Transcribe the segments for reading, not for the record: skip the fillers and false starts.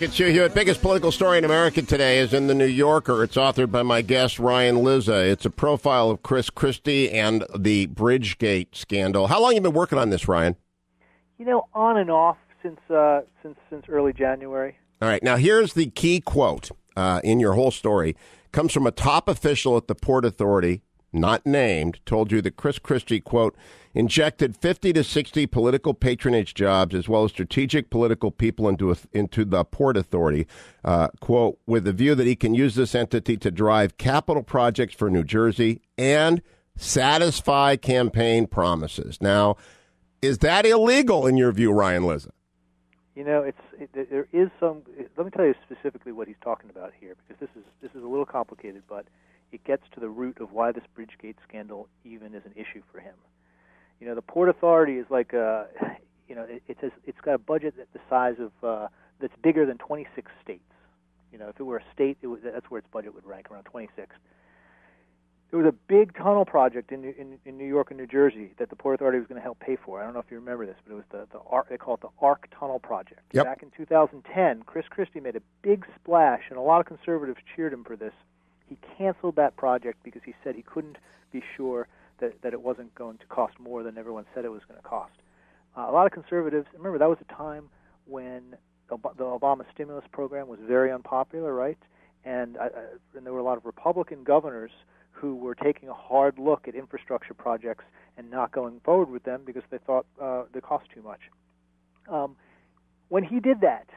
It's Hugh Hewitt. Biggest political story in America today is in the New Yorker. It's authored by my guest, Ryan Lizza. It's a profile of Christie and the Bridgegate scandal. How long have you been working on this, Ryan? On and off since early January. All right. Now, here's the key quote in your whole story. Comes from a top official at the Port Authority, not named, told you that Christie, quote, injected 50 to 60 political patronage jobs as well as strategic political people into the Port Authority, quote, with the view that he can use this entity to drive capital projects for New Jersey and satisfy campaign promises. Now, is that illegal in your view, Ryan Lizza? There is some. Let me tell you specifically what he's talking about here, because this is a little complicated, but it gets to the root of why this Bridgegate scandal even is an issue for him. The Port Authority is like it's got a budget the size of that's bigger than 26 states. If it were a state, that's where its budget would rank, around 26. There was a big tunnel project in New York and New Jersey that the Port Authority was going to help pay for. I don't know if you remember this, but it was they call it the ARC Tunnel Project. Yep. Back in 2010, Christie made a big splash, and a lot of conservatives cheered him for this. He canceled that project because he said he couldn't be sure that it wasn't going to cost more than everyone said it was going to cost. A lot of conservatives, remember, that was a time when the Obama stimulus program was very unpopular, right? And there were a lot of Republican governors who were taking a hard look at infrastructure projects and not going forward with them because they thought they cost too much. When he did that,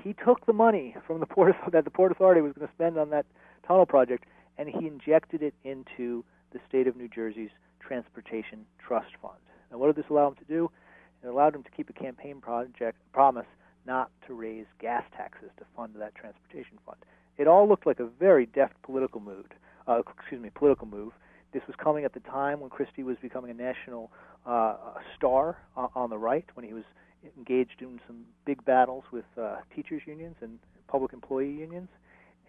he took the money from that the Port Authority was going to spend on that tunnel project, and he injected it into the state of New Jersey's Transportation Trust Fund. Now, what did this allow him to do? It allowed him to keep a campaign promise not to raise gas taxes to fund that transportation fund. It all looked like a very deft political move. This was coming at the time when Christie was becoming a national star on the right, when he was engaged in some big battles with teachers' unions and public employee unions.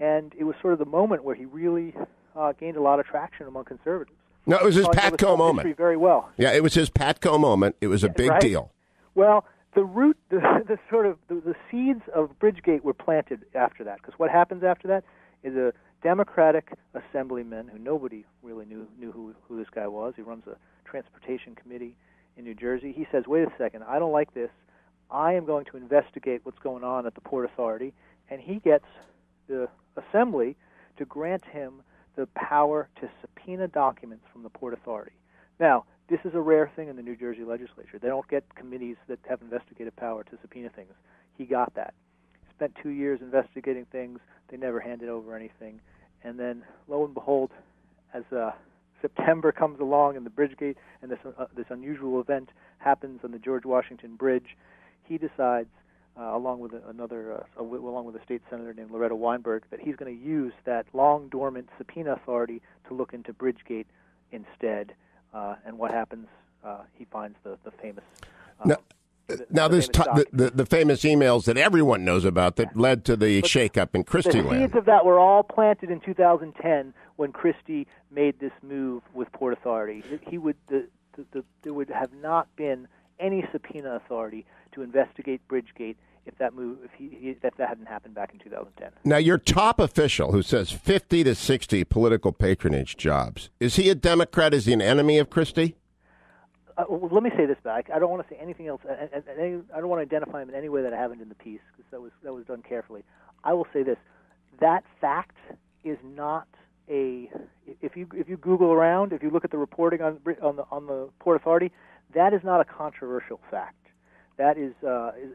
And it was sort of the moment where he really gained a lot of traction among conservatives. No, it was his Patco moment. Very well. Yeah, it was his Patco moment. It was a big deal. Well, the seeds of Bridgegate were planted after that, because what happens after that is a Democratic assemblyman who nobody really knew who this guy was. He runs a transportation committee in New Jersey. He says, wait a second, I don't like this. I am going to investigate what's going on at the Port Authority. And he gets the assembly to grant him the power to subpoena documents from the Port Authority. Now, this is a rare thing in the New Jersey legislature. They don't get committees that have investigative power to subpoena things. He got that. Spent 2 years investigating things. They never handed over anything. And then, lo and behold, as September comes along and the Bridgegate and this unusual event happens on the George Washington Bridge, he decides, along with a state senator named Loretta Weinberg, that he's going to use that long dormant subpoena authority to look into Bridgegate instead. And what happens? He finds the famous. The famous emails that everyone knows about that led to the shakeup in Christie land. The seeds of that were all planted in 2010 when Christie made this move with Port Authority. There would have not been any subpoena authority to investigate Bridgegate if that hadn't happened back in 2010. Now, your top official who says 50 to 60 political patronage jobs, is he a Democrat? Is he an enemy of Christie? Well, let me say this back. I don't want to say anything else. I don't want to identify him in any way that I haven't in the piece, because that was done carefully. I will say this: that fact is not a. If you Google around, if you look at the reporting on the Port Authority, that is not a controversial fact. That is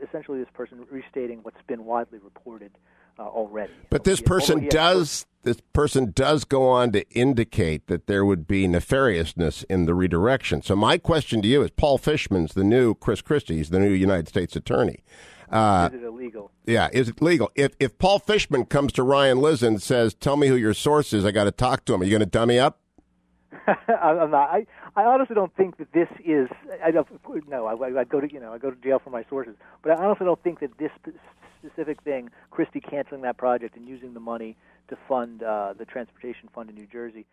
essentially this person restating what's been widely reported already. But this person does go on to indicate that there would be nefariousness in the redirection. So my question to you is, Paul Fishman's the new Christie's the new United States Attorney. Is it illegal? Yeah, is it legal? If Paul Fishman comes to Ryan Lizza and says, "Tell me who your source is, I got to talk to him," are you going to dummy up? I'm not. I honestly don't think that this is. I go to jail for my sources, but I honestly don't think that this specific thing, Christie canceling that project and using the money to fund the transportation fund in New Jersey,